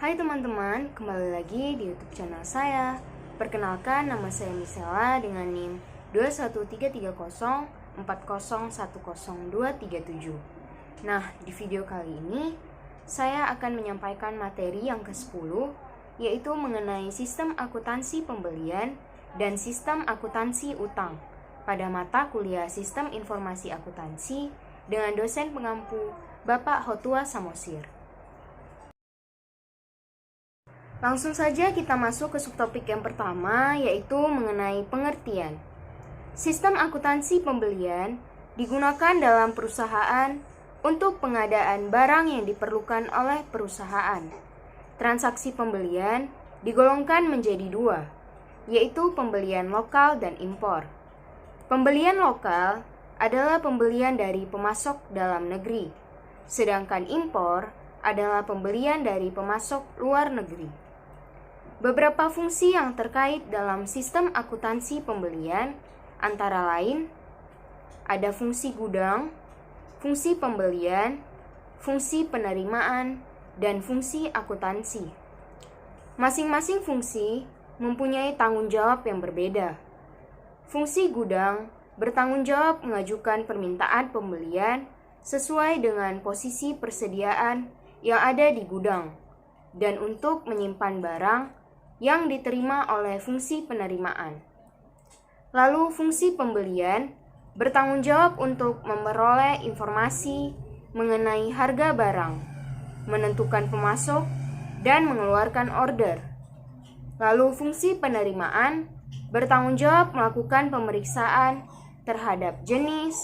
Hai teman-teman, kembali lagi di YouTube channel saya. Perkenalkan, nama saya Misela dengan NIM 21304010237. Nah, di video kali ini saya akan menyampaikan materi yang ke-10, yaitu mengenai sistem akuntansi pembelian dan sistem akuntansi utang pada mata kuliah Sistem Informasi Akuntansi dengan dosen pengampu Bapak Hotua Samosir. Langsung saja kita masuk ke subtopik yang pertama, yaitu mengenai pengertian. Sistem akuntansi pembelian digunakan dalam perusahaan untuk pengadaan barang yang diperlukan oleh perusahaan. Transaksi pembelian digolongkan menjadi dua, yaitu pembelian lokal dan impor. Pembelian lokal adalah pembelian dari pemasok dalam negeri, sedangkan impor adalah pembelian dari pemasok luar negeri. Beberapa fungsi yang terkait dalam sistem akuntansi pembelian antara lain ada fungsi gudang, fungsi pembelian, fungsi penerimaan, dan fungsi akuntansi. Masing-masing fungsi mempunyai tanggung jawab yang berbeda. Fungsi gudang bertanggung jawab mengajukan permintaan pembelian sesuai dengan posisi persediaan yang ada di gudang dan untuk menyimpan barang yang diterima oleh fungsi penerimaan. Lalu fungsi pembelian bertanggung jawab untuk memperoleh informasi mengenai harga barang, menentukan pemasok, dan mengeluarkan order. Lalu fungsi penerimaan bertanggung jawab melakukan pemeriksaan terhadap jenis,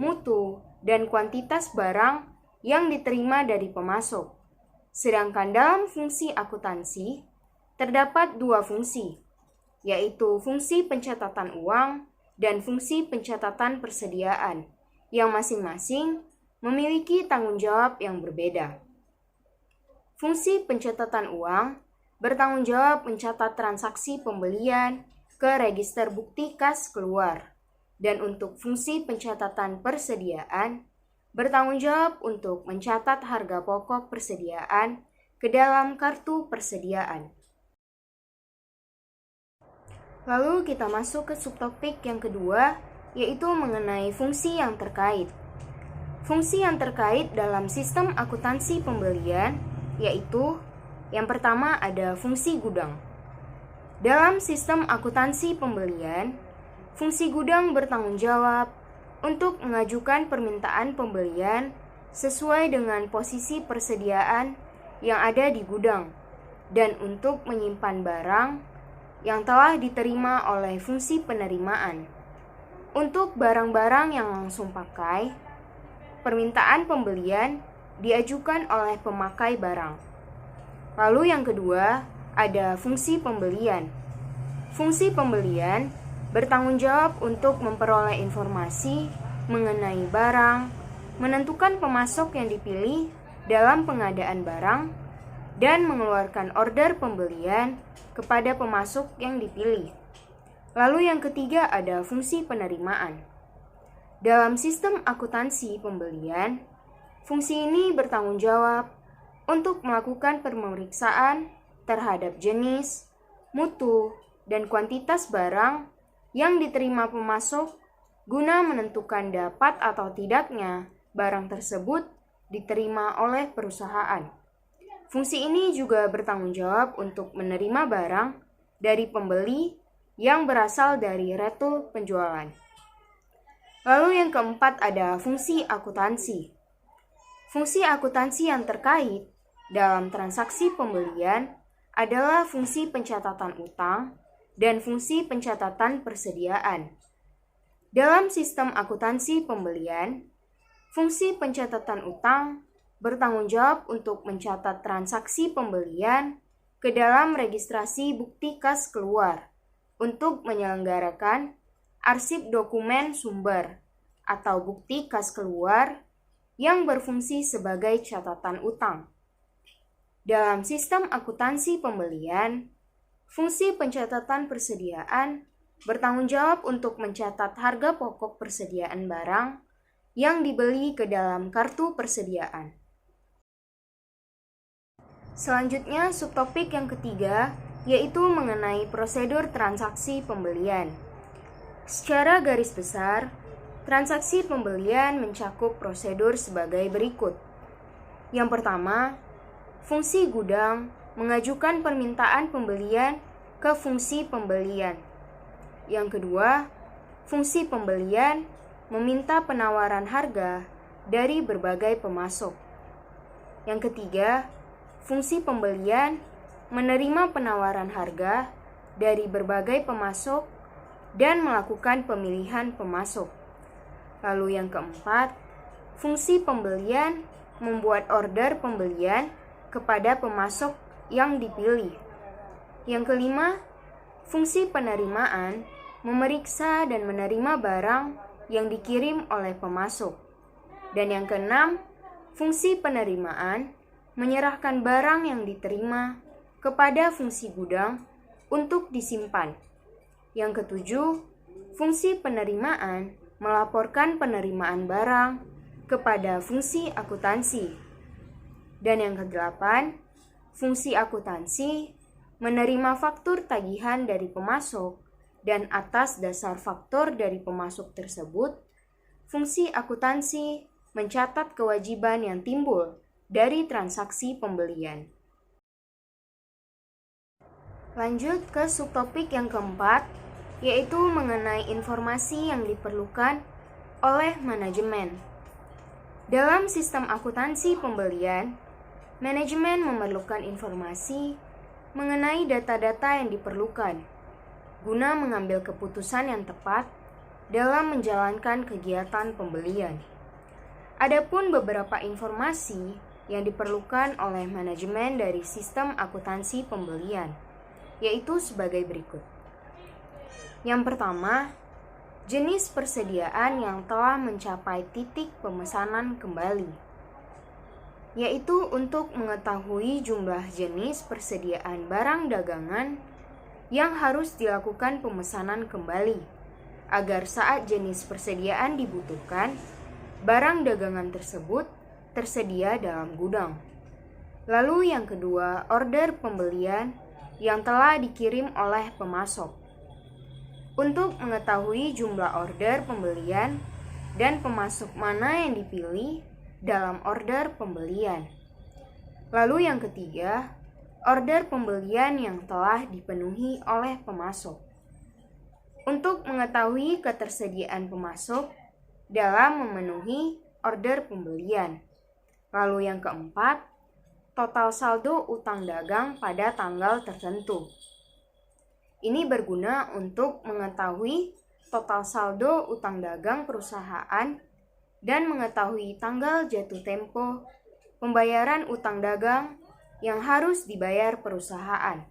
mutu, dan kuantitas barang yang diterima dari pemasok. Sedangkan dalam fungsi akuntansi terdapat dua fungsi, yaitu fungsi pencatatan uang dan fungsi pencatatan persediaan, yang masing-masing memiliki tanggung jawab yang berbeda. Fungsi pencatatan uang bertanggung jawab mencatat transaksi pembelian ke register bukti kas keluar, dan untuk fungsi pencatatan persediaan bertanggung jawab untuk mencatat harga pokok persediaan ke dalam kartu persediaan. Lalu kita masuk ke subtopik yang kedua, yaitu mengenai fungsi yang terkait. Fungsi yang terkait dalam sistem akuntansi pembelian yaitu yang pertama ada fungsi gudang. Dalam sistem akuntansi pembelian, fungsi gudang bertanggung jawab untuk mengajukan permintaan pembelian sesuai dengan posisi persediaan yang ada di gudang dan untuk menyimpan barang yang telah diterima oleh fungsi penerimaan. Untuk barang-barang yang langsung pakai, permintaan pembelian diajukan oleh pemakai barang. Lalu yang kedua, ada fungsi pembelian. Fungsi pembelian bertanggung jawab untuk memperoleh informasi mengenai barang, menentukan pemasok yang dipilih dalam pengadaan barang, dan mengeluarkan order pembelian kepada pemasok yang dipilih. Lalu yang ketiga ada fungsi penerimaan. Dalam sistem akuntansi pembelian, fungsi ini bertanggung jawab untuk melakukan pemeriksaan terhadap jenis, mutu, dan kuantitas barang yang diterima pemasok guna menentukan dapat atau tidaknya barang tersebut diterima oleh perusahaan. Fungsi ini juga bertanggung jawab untuk menerima barang dari pembeli yang berasal dari retul penjualan. Lalu yang keempat ada fungsi akuntansi. Fungsi akuntansi yang terkait dalam transaksi pembelian adalah fungsi pencatatan utang dan fungsi pencatatan persediaan. Dalam sistem akuntansi pembelian, fungsi pencatatan utang bertanggung jawab untuk mencatat transaksi pembelian ke dalam registrasi bukti kas keluar untuk menyelenggarakan arsip dokumen sumber atau bukti kas keluar yang berfungsi sebagai catatan utang. Dalam sistem akuntansi pembelian, fungsi pencatatan persediaan bertanggung jawab untuk mencatat harga pokok persediaan barang yang dibeli ke dalam kartu persediaan. Selanjutnya, subtopik yang ketiga yaitu mengenai prosedur transaksi pembelian. Secara garis besar, transaksi pembelian mencakup prosedur sebagai berikut. Yang pertama, fungsi gudang mengajukan permintaan pembelian ke fungsi pembelian. Yang kedua, fungsi pembelian meminta penawaran harga dari berbagai pemasok. Yang ketiga, fungsi pembelian menerima penawaran harga dari berbagai pemasok dan melakukan pemilihan pemasok. Lalu yang keempat, fungsi pembelian membuat order pembelian kepada pemasok yang dipilih. Yang kelima, fungsi penerimaan memeriksa dan menerima barang yang dikirim oleh pemasok. Dan yang keenam, fungsi penerimaan menyerahkan barang yang diterima kepada fungsi gudang untuk disimpan. Yang ketujuh, fungsi penerimaan melaporkan penerimaan barang kepada fungsi akuntansi. Dan yang kedelapan, fungsi akuntansi menerima faktur tagihan dari pemasok dan atas dasar faktur dari pemasok tersebut, fungsi akuntansi mencatat kewajiban yang timbul dari transaksi pembelian. Lanjut ke subtopik yang keempat, yaitu mengenai informasi yang diperlukan oleh manajemen. Dalam sistem akuntansi pembelian, manajemen memerlukan informasi mengenai data-data yang diperlukan guna mengambil keputusan yang tepat dalam menjalankan kegiatan pembelian. Adapun beberapa informasi yang diperlukan oleh manajemen dari sistem akuntansi pembelian, yaitu sebagai berikut. Yang pertama, jenis persediaan yang telah mencapai titik pemesanan kembali, yaitu untuk mengetahui jumlah jenis persediaan barang dagangan yang harus dilakukan pemesanan kembali, agar saat jenis persediaan dibutuhkan, barang dagangan tersebut tersedia dalam gudang. Lalu yang kedua, order pembelian yang telah dikirim oleh pemasok. Untuk mengetahui jumlah order pembelian dan pemasok mana yang dipilih dalam order pembelian. Lalu yang ketiga, order pembelian yang telah dipenuhi oleh pemasok. Untuk mengetahui ketersediaan pemasok dalam memenuhi order pembelian. Lalu yang keempat, total saldo utang dagang pada tanggal tertentu. Ini berguna untuk mengetahui total saldo utang dagang perusahaan dan mengetahui tanggal jatuh tempo pembayaran utang dagang yang harus dibayar perusahaan.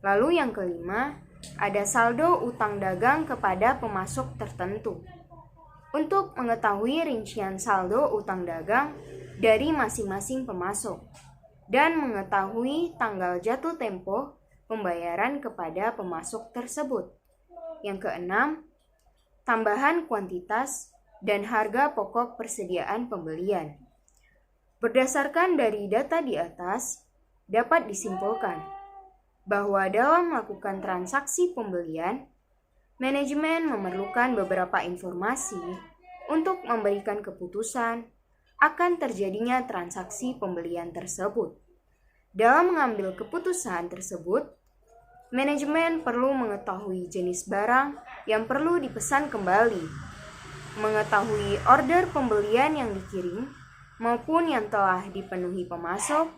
Lalu yang kelima, ada saldo utang dagang kepada pemasok tertentu. Untuk mengetahui rincian saldo utang dagang dari masing-masing pemasok dan mengetahui tanggal jatuh tempo pembayaran kepada pemasok tersebut. Yang keenam, tambahan kuantitas dan harga pokok persediaan pembelian. Berdasarkan dari data di atas, dapat disimpulkan bahwa dalam melakukan transaksi pembelian, manajemen memerlukan beberapa informasi untuk memberikan keputusan akan terjadinya transaksi pembelian tersebut. Dalam mengambil keputusan tersebut, manajemen perlu mengetahui jenis barang yang perlu dipesan kembali, mengetahui order pembelian yang dikirim maupun yang telah dipenuhi pemasok,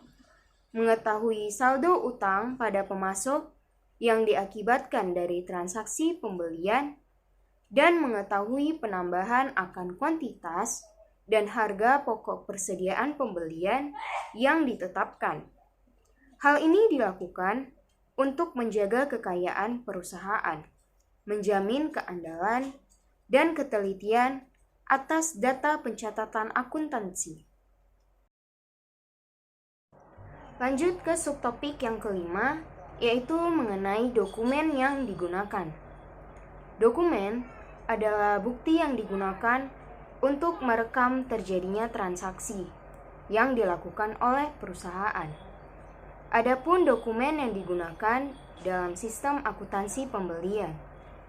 mengetahui saldo utang pada pemasok yang diakibatkan dari transaksi pembelian, dan mengetahui penambahan akan kuantitas dan harga pokok persediaan pembelian yang ditetapkan. Hal ini dilakukan untuk menjaga kekayaan perusahaan, menjamin keandalan dan ketelitian atas data pencatatan akuntansi. Lanjut ke subtopik yang kelima, yaitu mengenai dokumen yang digunakan. Dokumen adalah bukti yang digunakan untuk merekam terjadinya transaksi yang dilakukan oleh perusahaan. Adapun dokumen yang digunakan dalam sistem akuntansi pembelian,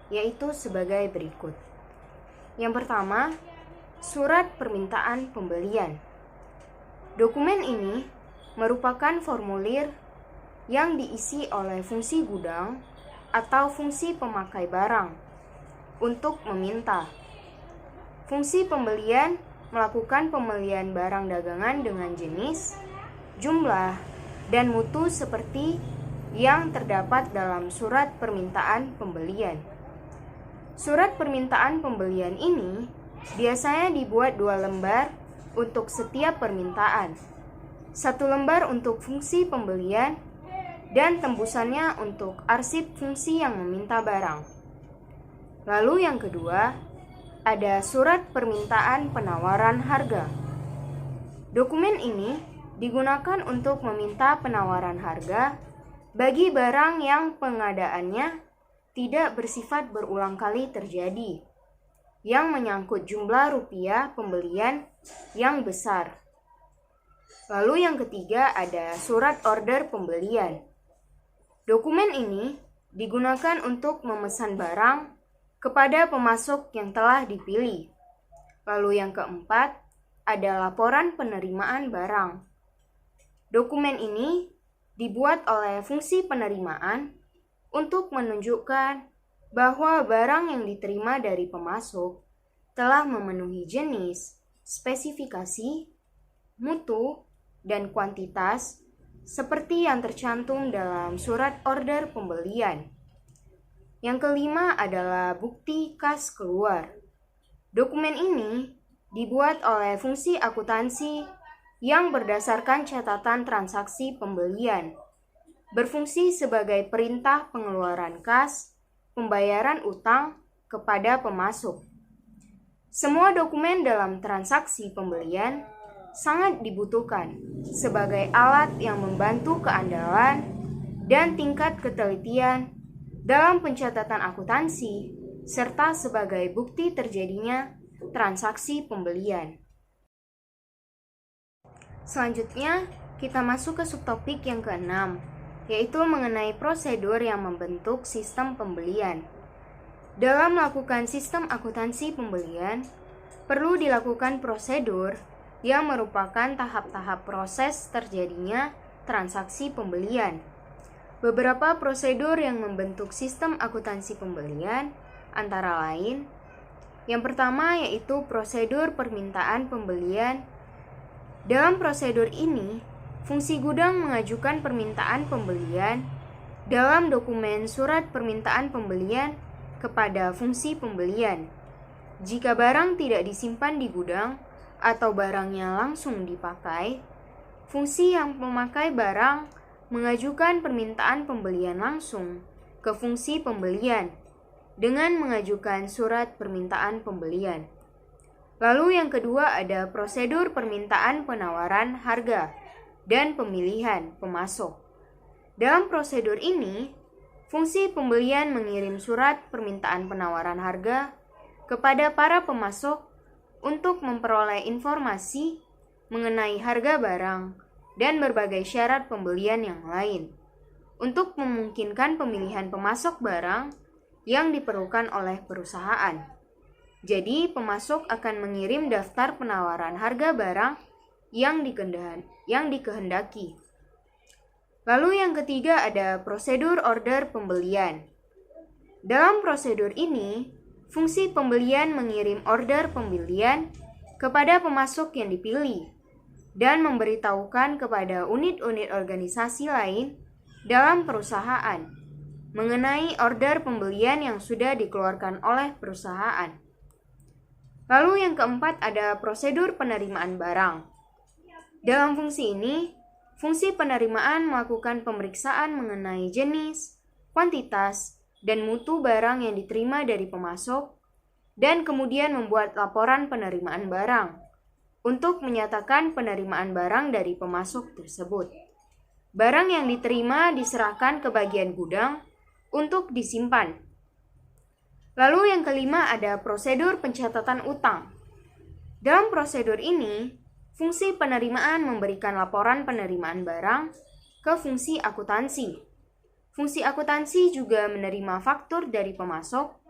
yaitu sebagai berikut. Yang pertama, surat permintaan pembelian. Dokumen ini merupakan formulir yang diisi oleh fungsi gudang atau fungsi pemakai barang untuk meminta. Fungsi pembelian melakukan pembelian barang dagangan dengan jenis, jumlah, dan mutu seperti yang terdapat dalam surat permintaan pembelian. Surat permintaan pembelian ini biasanya dibuat 2 lembar untuk setiap permintaan. 1 lembar untuk fungsi pembelian dan tembusannya untuk arsip fungsi yang meminta barang. Lalu yang kedua, ada surat permintaan penawaran harga. Dokumen ini digunakan untuk meminta penawaran harga bagi barang yang pengadaannya tidak bersifat berulang kali terjadi, yang menyangkut jumlah rupiah pembelian yang besar. Lalu yang ketiga ada surat order pembelian. Dokumen ini digunakan untuk memesan barang kepada pemasok yang telah dipilih. Lalu yang keempat ada laporan penerimaan barang. Dokumen ini dibuat oleh fungsi penerimaan untuk menunjukkan bahwa barang yang diterima dari pemasok telah memenuhi jenis, spesifikasi, mutu, dan kuantitas seperti yang tercantum dalam surat order pembelian. Yang kelima adalah bukti kas keluar. Dokumen ini dibuat oleh fungsi akuntansi yang berdasarkan catatan transaksi pembelian, berfungsi sebagai perintah pengeluaran kas, pembayaran utang kepada pemasok. Semua dokumen dalam transaksi pembelian sangat dibutuhkan sebagai alat yang membantu keandalan dan tingkat ketelitian dalam pencatatan akuntansi serta sebagai bukti terjadinya transaksi pembelian. Selanjutnya, kita masuk ke subtopik yang ke-6, yaitu mengenai prosedur yang membentuk sistem pembelian. Dalam melakukan sistem akuntansi pembelian, perlu dilakukan prosedur yang merupakan tahap-tahap proses terjadinya transaksi pembelian. Beberapa prosedur yang membentuk sistem akuntansi pembelian antara lain, yang pertama yaitu prosedur permintaan pembelian. Dalam prosedur ini, fungsi gudang mengajukan permintaan pembelian dalam dokumen surat permintaan pembelian kepada fungsi pembelian. Jika barang tidak disimpan di gudang atau barangnya langsung dipakai, fungsi yang memakai barang mengajukan permintaan pembelian langsung ke fungsi pembelian dengan mengajukan surat permintaan pembelian. Lalu yang kedua ada prosedur permintaan penawaran harga dan pemilihan pemasok. Dalam prosedur ini, fungsi pembelian mengirim surat permintaan penawaran harga kepada para pemasok untuk memperoleh informasi mengenai harga barang dan berbagai syarat pembelian yang lain, untuk memungkinkan pemilihan pemasok barang yang diperlukan oleh perusahaan. Jadi, pemasok akan mengirim daftar penawaran harga barang yang dikehendaki. Lalu yang ketiga ada prosedur order pembelian. Dalam prosedur ini, fungsi pembelian mengirim order pembelian kepada pemasok yang dipilih dan memberitahukan kepada unit-unit organisasi lain dalam perusahaan mengenai order pembelian yang sudah dikeluarkan oleh perusahaan. Lalu yang keempat ada prosedur penerimaan barang. Dalam fungsi ini, fungsi penerimaan melakukan pemeriksaan mengenai jenis, kuantitas, dan mutu barang yang diterima dari pemasok, dan kemudian membuat laporan penerimaan barang untuk menyatakan penerimaan barang dari pemasok tersebut. Barang yang diterima diserahkan ke bagian gudang untuk disimpan. Lalu yang kelima ada prosedur pencatatan utang. Dalam prosedur ini, fungsi penerimaan memberikan laporan penerimaan barang ke fungsi akuntansi. Fungsi akuntansi juga menerima faktur dari pemasok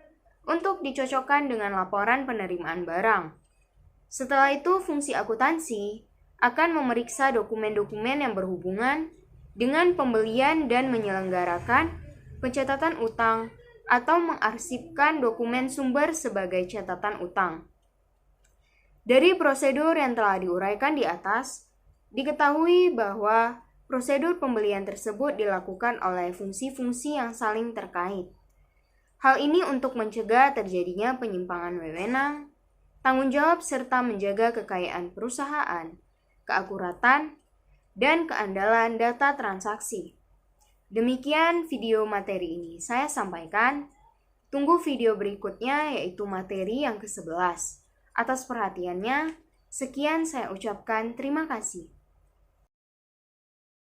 untuk dicocokkan dengan laporan penerimaan barang. Setelah itu, fungsi akuntansi akan memeriksa dokumen-dokumen yang berhubungan dengan pembelian dan menyelenggarakan pencatatan utang atau mengarsipkan dokumen sumber sebagai catatan utang. Dari prosedur yang telah diuraikan di atas, diketahui bahwa prosedur pembelian tersebut dilakukan oleh fungsi-fungsi yang saling terkait. Hal ini untuk mencegah terjadinya penyimpangan wewenang, tanggung jawab serta menjaga kekayaan perusahaan, keakuratan, dan keandalan data transaksi. Demikian video materi ini saya sampaikan. Tunggu video berikutnya yaitu materi yang ke-11. Atas perhatiannya, sekian saya ucapkan terima kasih.